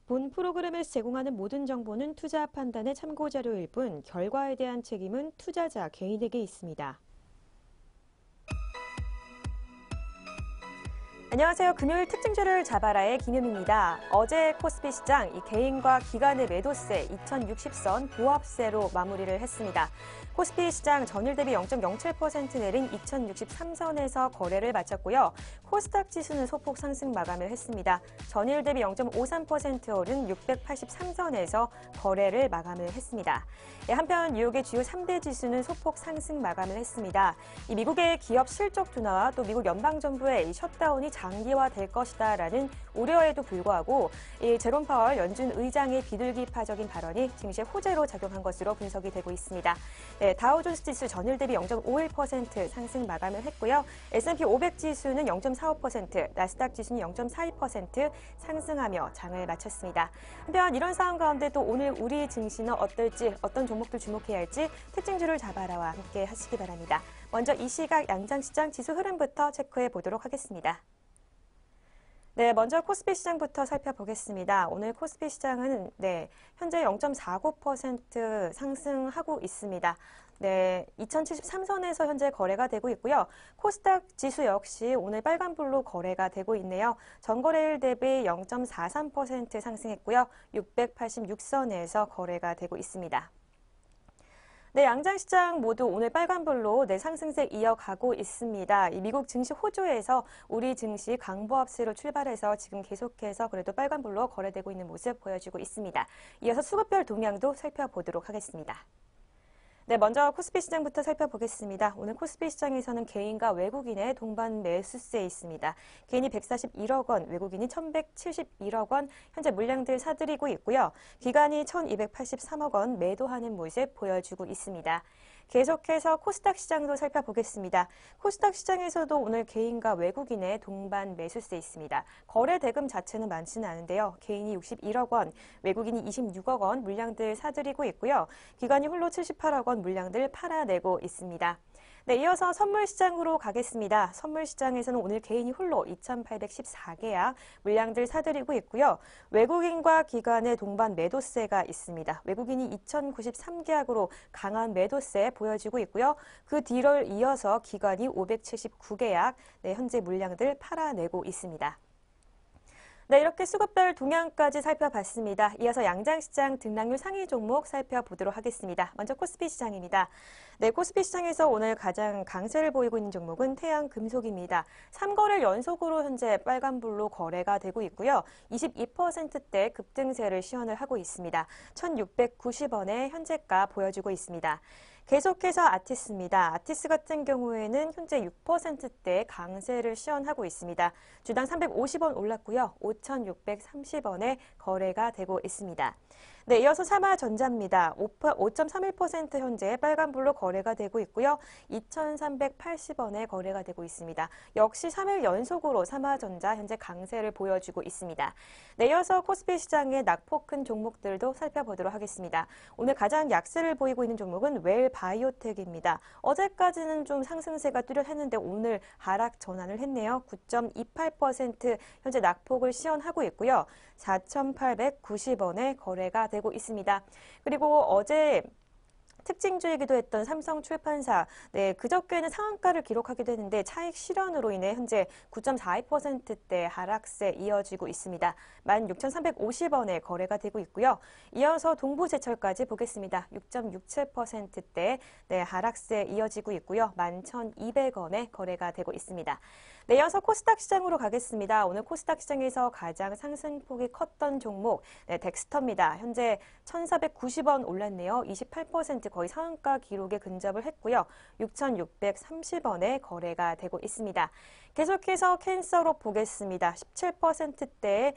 본 프로그램에서 제공하는 모든 정보는 투자 판단의 참고 자료일 뿐 결과에 대한 책임은 투자자 개인에게 있습니다. 안녕하세요. 금요일 특징주를 잡아라의 김유미입니다. 어제 코스피 시장 개인과 기관의 매도세 2060선 보합세로 마무리를 했습니다. 코스피 시장 전일 대비 0.07% 내린 2063선에서 거래를 마쳤고요. 코스닥 지수는 소폭 상승 마감을 했습니다. 전일 대비 0.53% 오른 683선에서 거래를 마감을 했습니다. 한편 뉴욕의 주요 3대 지수는 소폭 상승 마감을 했습니다. 미국의 기업 실적 둔화와 또 미국 연방정부의 셧다운이 장기화될 것이다라는 우려에도 불구하고 제롬 파월 연준 의장의 비둘기파적인 발언이 증시에 호재로 작용한 것으로 분석이 되고 있습니다. 다우존스 지수 전일 대비 0.51% 상승 마감을 했고요. S&P 500 지수는 0.45%, 나스닥 지수는 0.42% 상승하며 장을 마쳤습니다. 한편 이런 상황 가운데 또 오늘 우리 증시는 어떨지, 어떤 종목들 주목해야 할지 특징주를 잡아라와 함께 하시기 바랍니다. 먼저 이 시각 양장시장 지수 흐름부터 체크해 보도록 하겠습니다. 네, 먼저 코스피 시장부터 살펴보겠습니다. 오늘 코스피 시장은 현재 0.49% 상승하고 있습니다. 2073선에서 현재 거래가 되고 있고요. 코스닥 지수 역시 오늘 빨간불로 거래가 되고 있네요. 전거래일 대비 0.43% 상승했고요. 686선에서 거래가 되고 있습니다. 양장시장 모두 오늘 빨간불로 상승세 이어가고 있습니다. 이 미국 증시 호조에서 우리 증시 강보합세로 출발해서 지금 계속해서 그래도 빨간불로 거래되고 있는 모습 보여주고 있습니다. 이어서 수급별 동향도 살펴보도록 하겠습니다. 먼저 코스피 시장부터 살펴보겠습니다. 오늘 코스피 시장에서는 개인과 외국인의 동반 매수세에 있습니다. 개인이 141억 원, 외국인이 1,171억 원, 현재 물량들 사들이고 있고요. 기관이 1,283억 원 매도하는 모습 보여주고 있습니다. 계속해서 코스닥 시장도 살펴보겠습니다. 코스닥 시장에서도 오늘 개인과 외국인의 동반 매수세 있습니다. 거래 대금 자체는 많지는 않은데요. 개인이 61억 원, 외국인이 26억 원 물량들 사들이고 있고요. 기관이 홀로 78억 원 물량들 팔아내고 있습니다. 이어서 선물시장으로 가겠습니다. 선물시장에서는 오늘 개인이 홀로 2,814계약 물량들 사들이고 있고요. 외국인과 기관의 동반 매도세가 있습니다. 외국인이 2,093계약으로 강한 매도세 보여지고 있고요. 그 뒤를 이어서 기관이 579계약 현재 물량들 팔아내고 있습니다. 이렇게 수급별 동향까지 살펴봤습니다. 이어서 양장시장 등락률 상위 종목 살펴보도록 하겠습니다. 먼저 코스피 시장입니다. 코스피 시장에서 오늘 가장 강세를 보이고 있는 종목은 태양금속입니다. 3거래일 연속으로 현재 빨간불로 거래가 되고 있고요. 22%대 급등세를 시현을 하고 있습니다. 1,690원의 현재가 보여주고 있습니다. 계속해서 아티스입니다. 아티스 같은 경우에는 현재 6%대 강세를 시현하고 있습니다. 주당 350원 올랐고요. 5,630원에 거래가 되고 있습니다. 이어서 삼화전자입니다. 5.31% 현재 빨간불로 거래가 되고 있고요. 2,380원에 거래가 되고 있습니다. 역시 3일 연속으로 삼화전자 현재 강세를 보여주고 있습니다. 이어서 코스피 시장의 낙폭 큰 종목들도 살펴보도록 하겠습니다. 오늘 가장 약세를 보이고 있는 종목은 웰바이오텍입니다. 어제까지는 좀 상승세가 뚜렷했는데 오늘 하락 전환을 했네요. 9.28% 현재 낙폭을 시현하고 있고요. 4,890원에 거래가 되고 있습니다. 그리고 어제 특징주이기도 했던 삼성출판사, 그저께는 상한가를 기록하기도 했는데 차익 실현으로 인해 현재 9.42%대 하락세 이어지고 있습니다. 16,350원에 거래가 되고 있고요. 이어서 동부제철까지 보겠습니다. 6.67%대 하락세 이어지고 있고요. 11,200원에 거래가 되고 있습니다. 이어서 코스닥 시장으로 가겠습니다. 오늘 코스닥 시장에서 가장 상승폭이 컸던 종목, 덱스터입니다. 현재 1,490원 올랐네요. 28% 거의 상한가 기록에 근접을 했고요. 6,630원에 거래가 되고 있습니다. 계속해서 캔서로 보겠습니다. 17%대의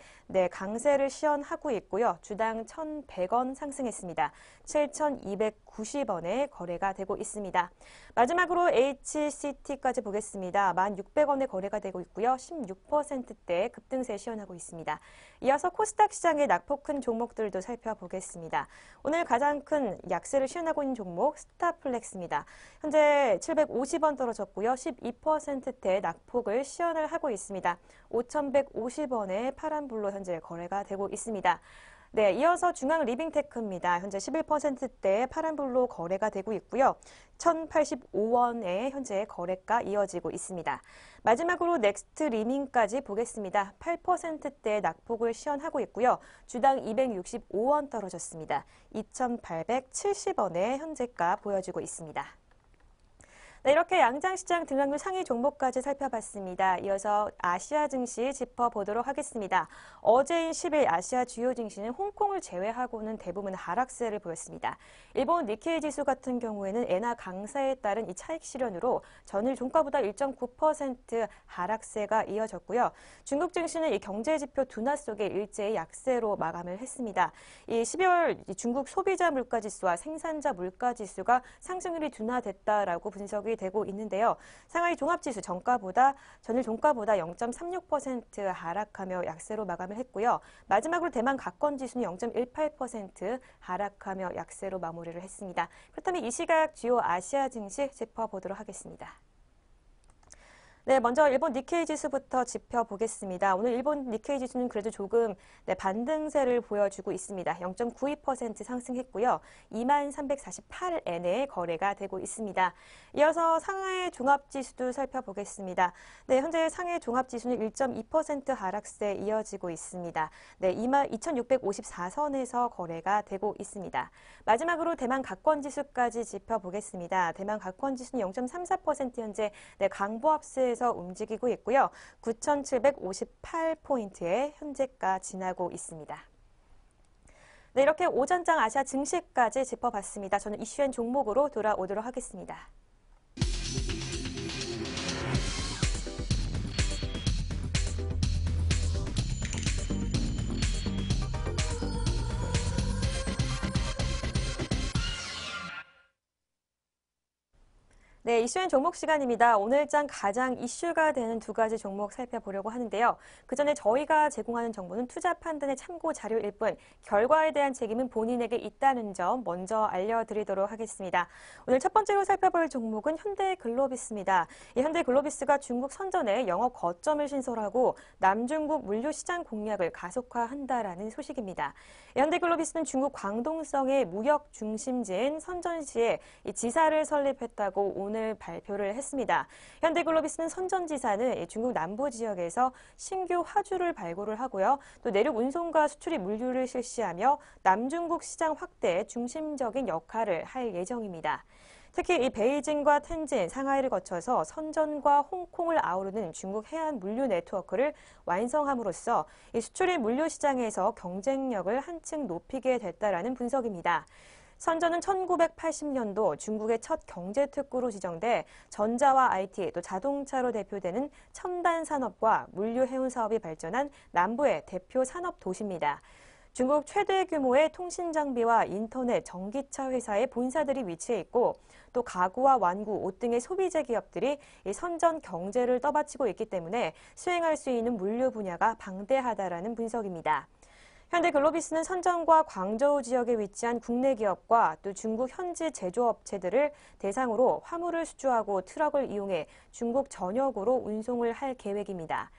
강세를 시현하고 있고요. 주당 1,100원 상승했습니다. 7,290원에 거래가 되고 있습니다. 마지막으로 HCT까지 보겠습니다. 1,600원에 거래가 되고 있고요. 16%대 급등세 시현하고 있습니다. 이어서 코스닥 시장의 낙폭 큰 종목들도 살펴보겠습니다. 오늘 가장 큰 약세를 시현하고 있는 종목 스타플렉스입니다. 현재 750원 떨어졌고요. 12%대 낙폭을 시현을 하고 있습니다. 5,150원에 파란불로 현재 거래가 되고 있습니다. 네, 이어서 중앙 리빙테크입니다. 현재 11%대 파란불로 거래가 되고 있고요. 1,085원에 현재 거래가 이어지고 있습니다. 마지막으로 넥스트 리밍까지 보겠습니다. 8%대 낙폭을 시현하고 있고요. 주당 265원 떨어졌습니다. 2,870원에 현재가 보여지고 있습니다. 네, 이렇게 양장시장 등락률 상위 종목까지 살펴봤습니다. 이어서 아시아 증시 짚어보도록 하겠습니다. 어제인 10일 아시아 주요 증시는 홍콩을 제외하고는 대부분 하락세를 보였습니다. 일본 니케이 지수 같은 경우에는 엔화 강세에 따른 이 차익 실현으로 전일 종가보다 1.9% 하락세가 이어졌고요. 중국 증시는 이 경제지표 둔화 속에 일제히 약세로 마감을 했습니다. 이 12월 중국 소비자 물가지수와 생산자 물가지수가 상승률이 둔화됐다라고 분석이 되고 있는데요. 상하이 종합지수 전일 종가보다 0.36% 하락하며 약세로 마감을 했고요. 마지막으로 대만 각권지수는 0.18% 하락하며 약세로 마무리를 했습니다. 그렇다면 이 시각 주요 아시아 증시 짚어보도록 하겠습니다. 네, 먼저 일본 니케이 지수부터 짚어보겠습니다. 오늘 일본 니케이 지수는 그래도 조금 반등세를 보여주고 있습니다. 0.92% 상승했고요. 23,348엔에 거래가 되고 있습니다. 이어서 상하이 종합지수도 살펴보겠습니다. 네, 현재 상하이 종합지수는 1.2% 하락세 이어지고 있습니다. 네, 22,654선에서 거래가 되고 있습니다. 마지막으로 대만 각권지수까지 짚어보겠습니다. 대만 각권지수는 0.34% 현재 강보합세 에서 움직이고 있고요. 9,758포인트에 현재가 지나고 있습니다. 네, 이렇게 오전장 아시아 증시까지 짚어봤습니다. 저는 이슈엔 종목으로 돌아오도록 하겠습니다. 네, 이슈엔 종목 시간입니다. 오늘장 가장 이슈가 되는 두 가지 종목 살펴보려고 하는데요. 그 전에 저희가 제공하는 정보는 투자 판단의 참고 자료일 뿐 결과에 대한 책임은 본인에게 있다는 점 먼저 알려드리도록 하겠습니다. 오늘 첫 번째로 살펴볼 종목은 현대글로비스입니다. 이 현대글로비스가 중국 선전에 영업 거점을 신설하고 남중국 물류시장 공략을 가속화한다라는 소식입니다. 현대글로비스는 중국 광동성의 무역 중심지인 선전시에 이 지사를 설립했다고 오늘 발표를 했습니다. 현대글로비스는 선전지사는 중국 남부 지역에서 신규 화주를 발굴을 하고요. 또 내륙 운송과 수출입 물류를 실시하며 남중국 시장 확대에 중심적인 역할을 할 예정입니다. 특히 이 베이징과 텐진, 상하이를 거쳐서 선전과 홍콩을 아우르는 중국 해안 물류 네트워크를 완성함으로써 이 수출입 물류 시장에서 경쟁력을 한층 높이게 됐다라는 분석입니다. 선전은 1980년도 중국의 첫 경제특구로 지정돼 전자와 IT 또 자동차로 대표되는 첨단 산업과 물류 해운 사업이 발전한 남부의 대표 산업 도시입니다. 중국 최대 규모의 통신 장비와 인터넷, 전기차 회사의 본사들이 위치해 있고 또 가구와 완구, 옷 등의 소비재 기업들이 이 선전 경제를 떠받치고 있기 때문에 수행할 수 있는 물류 분야가 방대하다라는 분석입니다. 현대글로비스는 선전과 광저우 지역에 위치한 국내 기업과 또 중국 현지 제조업체들을 대상으로 화물을 수주하고 트럭을 이용해 중국 전역으로 운송을 할 계획입니다.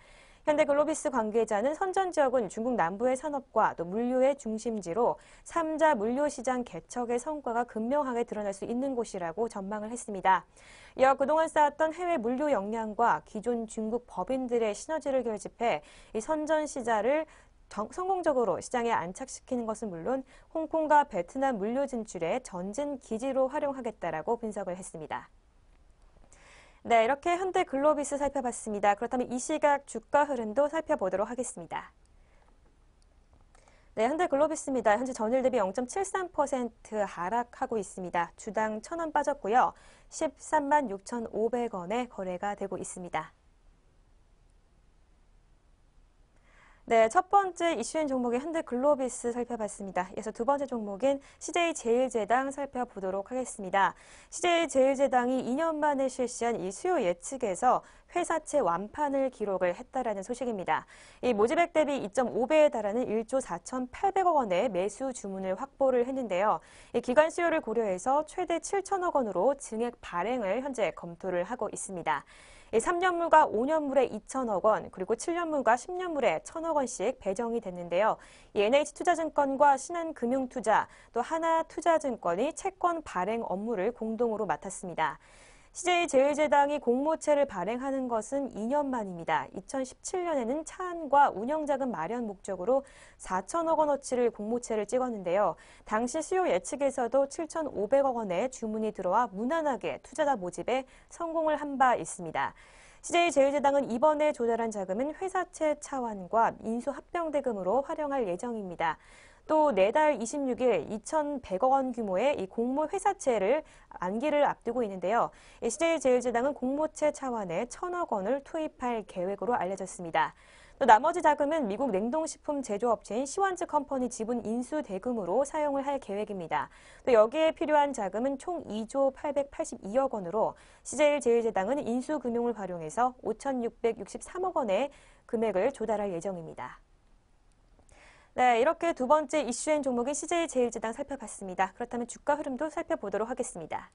현대글로비스 관계자는 선전 지역은 중국 남부의 산업과 또 물류의 중심지로 3자 물류시장 개척의 성과가 극명하게 드러날 수 있는 곳이라고 전망을 했습니다. 이어 그동안 쌓았던 해외 물류 역량과 기존 중국 법인들의 시너지를 결집해 이 선전 시장을 성공적으로 시장에 안착시키는 것은 물론 홍콩과 베트남 물류 진출의 전진 기지로 활용하겠다라고 분석을 했습니다. 네, 이렇게 현대글로비스 살펴봤습니다. 그렇다면 이 시각 주가 흐름도 살펴보도록 하겠습니다. 네, 현대글로비스입니다. 현재 전일 대비 0.73% 하락하고 있습니다. 주당 1,000원 빠졌고요. 13만 6,500원에 거래가 되고 있습니다. 네, 첫 번째 이슈인 종목의 현대글로비스 살펴봤습니다. 이어서 두 번째 종목인 CJ제일제당 살펴보도록 하겠습니다. CJ제일제당이 2년 만에 실시한 이 수요 예측에서 회사채 완판을 기록을 했다라는 소식입니다. 이 모집액 대비 2.5배에 달하는 1조 4,800억 원의 매수 주문을 확보를 했는데요. 이 기관 수요를 고려해서 최대 7천억 원으로 증액 발행을 현재 검토를 하고 있습니다. 3년물과 5년물에 2천억 원, 그리고 7년물과 10년물에 1천억 원씩 배정이 됐는데요. NH투자증권과 신한금융투자, 또 하나투자증권이 채권 발행 업무를 공동으로 맡았습니다. CJ제일제당이 공모채를 발행하는 것은 2년 만입니다. 2017년에는 차안과 운영자금 마련 목적으로 4천억 원어치를 공모채를 찍었는데요. 당시 수요 예측에서도 7,500억 원의 주문이 들어와 무난하게 투자자 모집에 성공을 한 바 있습니다. CJ제일제당은 이번에 조달한 자금은 회사채 차환과 인수합병대금으로 활용할 예정입니다. 또 내달 26일 2,100억 원 규모의 이 공모 회사채를 만기를 앞두고 있는데요. CJ제일제당은 공모채 차환에 1,000억 원을 투입할 계획으로 알려졌습니다. 또 나머지 자금은 미국 냉동식품 제조업체인 시완즈 컴퍼니 지분 인수 대금으로 사용을 할 계획입니다. 또 여기에 필요한 자금은 총 2조 882억 원으로 CJ제일제당은 인수금융을 활용해서 5,663억 원의 금액을 조달할 예정입니다. 네, 이렇게 두 번째 이슈인 종목인 CJ제일제당 살펴봤습니다. 그렇다면 주가 흐름도 살펴보도록 하겠습니다.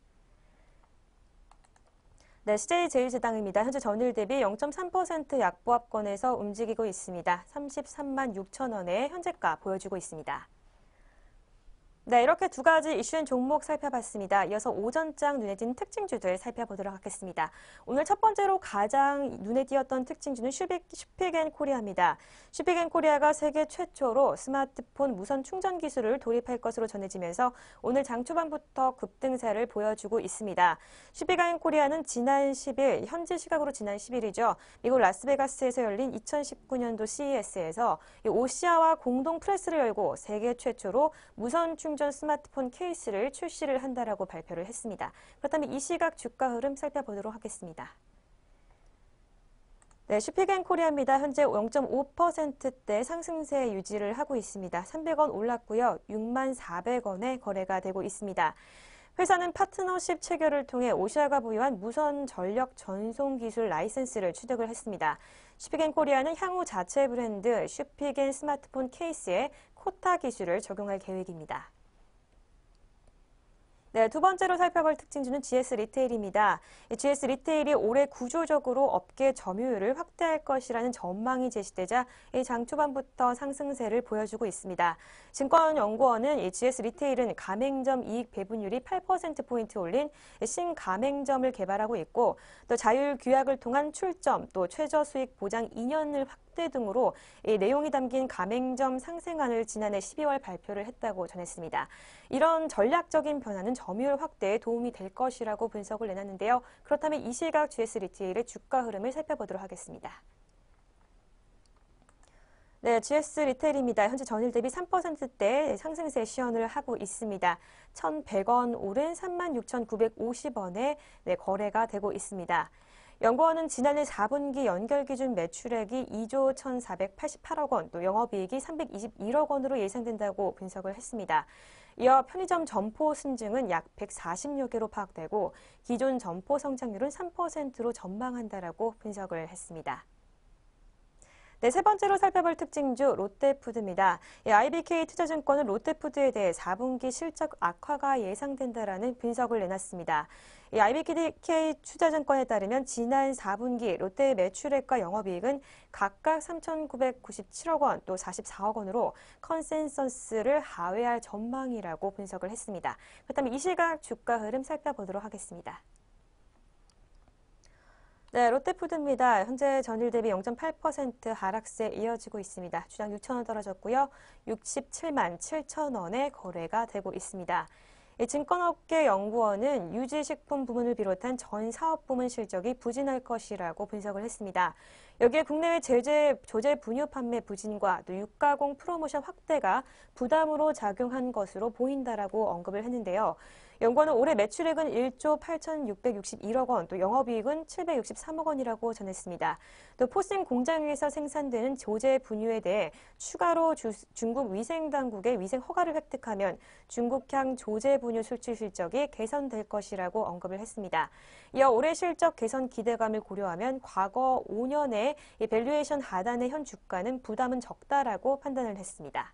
네, CJ제일제당입니다. 현재 전일 대비 0.3% 약보합권에서 움직이고 있습니다. 33만 6천 원의 현재가 보여주고 있습니다. 네, 이렇게 두 가지 이슈인 종목 살펴봤습니다. 이어서 오전장 눈에 띄는 특징주들 살펴보도록 하겠습니다. 오늘 첫 번째로 가장 눈에 띄었던 특징주는 슈픽앤코리아입니다. 슈픽앤코리아가 세계 최초로 스마트폰 무선 충전 기술을 도입할 것으로 전해지면서 오늘 장 초반부터 급등세를 보여주고 있습니다. 슈픽앤코리아는 지난 10일, 현지 시각으로 지난 10일이죠. 미국 라스베가스에서 열린 2019년도 CES에서 오시아와 공동 프레스를 열고 세계 최초로 무선 충전 스마트폰 케이스를 출시를 한다라고 발표를 했습니다. 그렇다면 이 시각 주가 흐름 살펴보도록 하겠습니다. 네, 슈픽앤코리아입니다. 현재 0.5%대 상승세 유지를 하고 있습니다. 300원 올랐고요. 6만 400원에 거래가 되고 있습니다. 회사는 파트너십 체결을 통해 오시아가 보유한 무선 전력 전송 기술 라이센스를 취득을 했습니다. 슈픽앤코리아는 향후 자체 브랜드 슈픽앤 스마트폰 케이스에 코타 기술을 적용할 계획입니다. 네, 두 번째로 살펴볼 특징주는 GS 리테일입니다. GS 리테일이 올해 구조적으로 업계 점유율을 확대할 것이라는 전망이 제시되자 장 초반부터 상승세를 보여주고 있습니다. 증권연구원은 이 GS 리테일은 가맹점 이익 배분율이 8%포인트 올린 신가맹점을 개발하고 있고 또 자율 규약을 통한 출점, 또 최저 수익 보장 2년을 확대 등으로 이 내용이 담긴 가맹점 상생안을 지난해 12월 발표를 했다고 전했습니다. 이런 전략적인 변화는 점유율 확대에 도움이 될 것이라고 분석을 내놨는데요. 그렇다면 이 시각 GS 리테일의 주가 흐름을 살펴보도록 하겠습니다. 네, GS 리테일입니다. 현재 전일 대비 3%대 상승세 시연을 하고 있습니다. 1,100원 오른 36,950원에 거래가 되고 있습니다. 연구원은 지난해 4분기 연결 기준 매출액이 2조 1,488억 원, 또 영업이익이 321억 원으로 예상된다고 분석을 했습니다. 이어 편의점 점포 순증은 약 140여 개로 파악되고 기존 점포 성장률은 3%로 전망한다라고 분석을 했습니다. 네, 세 번째로 살펴볼 특징주 롯데푸드입니다. IBK 투자증권은 롯데푸드에 대해 4분기 실적 악화가 예상된다라는 분석을 내놨습니다. IBK 투자증권에 따르면 지난 4분기 롯데의 매출액과 영업이익은 각각 3,997억 원, 또 44억 원으로 컨센서스를 하회할 전망이라고 분석을 했습니다. 그렇다면 이 시각 주가 흐름 살펴보도록 하겠습니다. 네, 롯데푸드입니다. 현재 전일 대비 0.8% 하락세 이어지고 있습니다. 주당 6,000원 떨어졌고요. 67만 7천원에 거래가 되고 있습니다. 증권업계 연구원은 유지식품 부문을 비롯한 전 사업 부문 실적이 부진할 것이라고 분석을 했습니다. 여기에 국내외 조제 분유 판매 부진과 또 유가공 프로모션 확대가 부담으로 작용한 것으로 보인다라고 언급을 했는데요. 연구원은 올해 매출액은 1조 8,661억 원, 또 영업이익은 763억 원이라고 전했습니다. 또 포스임 공장에서 생산되는 조제 분유에 대해 추가로 중국 위생당국의 위생 허가를 획득하면 중국향 조제 분유 수출 실적이 개선될 것이라고 언급을 했습니다. 이어 올해 실적 개선 기대감을 고려하면 과거 5년의 밸류에이션 하단의 현 주가는 부담은 적다라고 판단을 했습니다.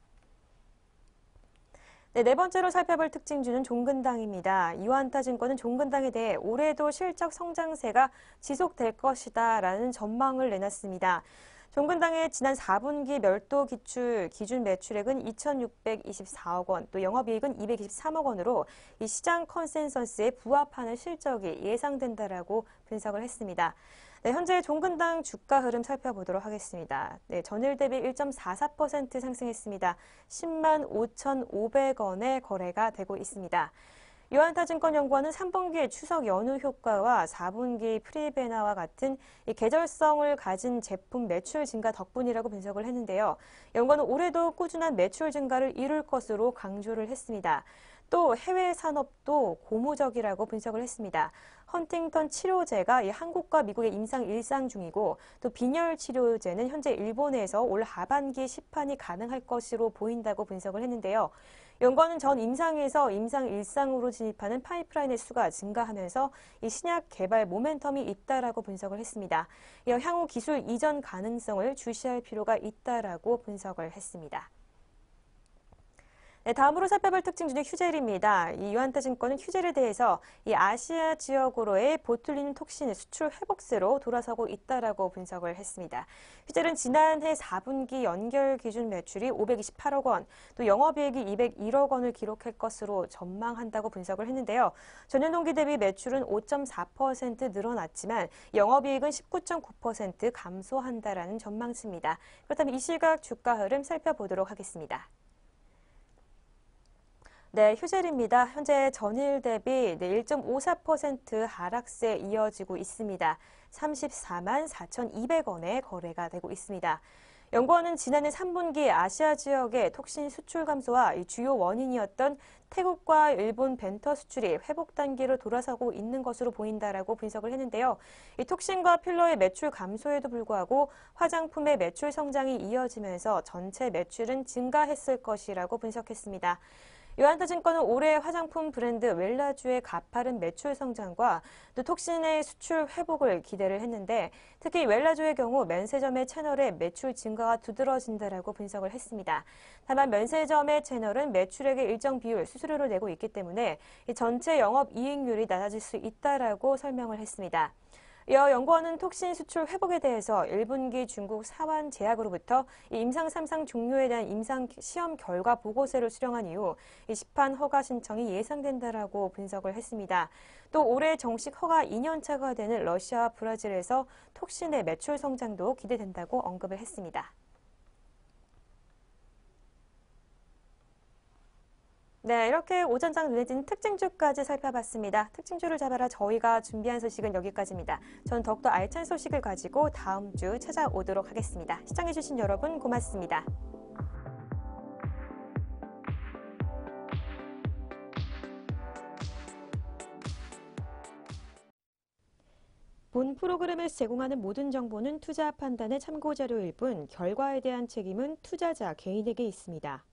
네 번째로 살펴볼 특징주는 종근당입니다. 유한타증권은 종근당에 대해 올해도 실적 성장세가 지속될 것이다라는 전망을 내놨습니다. 종근당의 지난 4분기 별도 기준 매출액은 2,624억 원, 또 영업이익은 223억 원으로 이 시장 컨센서스에 부합하는 실적이 예상된다라고 분석을 했습니다. 네, 현재 종근당 주가 흐름 살펴보도록 하겠습니다. 네, 전일 대비 1.44% 상승했습니다. 10만 5,500원에 거래가 되고 있습니다. 유한타증권연구원은 3분기의 추석 연휴 효과와 4분기 프리베나와 같은 이 계절성을 가진 제품 매출 증가 덕분이라고 분석을 했는데요. 연구원은 올해도 꾸준한 매출 증가를 이룰 것으로 강조를 했습니다. 또 해외 산업도 고무적이라고 분석을 했습니다. 헌팅턴 치료제가 한국과 미국에 임상 일상 중이고 또 빈혈 치료제는 현재 일본에서 올 하반기 시판이 가능할 것으로 보인다고 분석을 했는데요. 연구원은 전 임상에서 임상 일상으로 진입하는 파이프라인의 수가 증가하면서 이 신약 개발 모멘텀이 있다라고 분석을 했습니다. 이어 향후 기술 이전 가능성을 주시할 필요가 있다라고 분석을 했습니다. 네, 다음으로 살펴볼 특징주는 휴젤입니다. 이 유한타증권은 휴젤에 대해서 이 아시아 지역으로의 보툴리눔 톡신 수출 회복세로 돌아서고 있다라고 분석을 했습니다. 휴젤은 지난해 4분기 연결 기준 매출이 528억 원, 또 영업이익이 201억 원을 기록할 것으로 전망한다고 분석을 했는데요. 전년 동기 대비 매출은 5.4% 늘어났지만 영업이익은 19.9% 감소한다라는 전망치입니다. 그렇다면 이 시각 주가 흐름 살펴보도록 하겠습니다. 네, 휴젤입니다. 현재 전일 대비 1.54% 하락세 이어지고 있습니다. 34만 4,200원에 거래가 되고 있습니다. 연구원은 지난해 3분기 아시아 지역의 톡신 수출 감소와 주요 원인이었던 태국과 일본 벤터 수출이 회복 단계로 돌아서고 있는 것으로 보인다라고 분석을 했는데요. 이 톡신과 필러의 매출 감소에도 불구하고 화장품의 매출 성장이 이어지면서 전체 매출은 증가했을 것이라고 분석했습니다. 유한타증권은 올해 화장품 브랜드 웰라주의 가파른 매출 성장과 또 톡신의 수출 회복을 기대를 했는데 특히 웰라주의 경우 면세점의 채널의 매출 증가가 두드러진다라고 분석을 했습니다. 다만 면세점의 채널은 매출액의 일정 비율 수수료를 내고 있기 때문에 전체 영업이익률이 낮아질 수 있다라고 설명을 했습니다. 이어 연구원은 톡신 수출 회복에 대해서 1분기 중국 사완 제약으로부터 임상 3상 종료에 대한 임상 시험 결과 보고서를 수령한 이후 시판 허가 신청이 예상된다라고 분석을 했습니다. 또 올해 정식 허가 2년차가 되는 러시아와 브라질에서 톡신의 매출 성장도 기대된다고 언급을 했습니다. 네, 이렇게 오전장 눈에 띄는 특징주까지 살펴봤습니다. 특징주를 잡아라 저희가 준비한 소식은 여기까지입니다. 전 더욱더 알찬 소식을 가지고 다음 주 찾아오도록 하겠습니다. 시청해주신 여러분 고맙습니다. 본 프로그램에서 제공하는 모든 정보는 투자 판단의 참고 자료일 뿐 결과에 대한 책임은 투자자 개인에게 있습니다.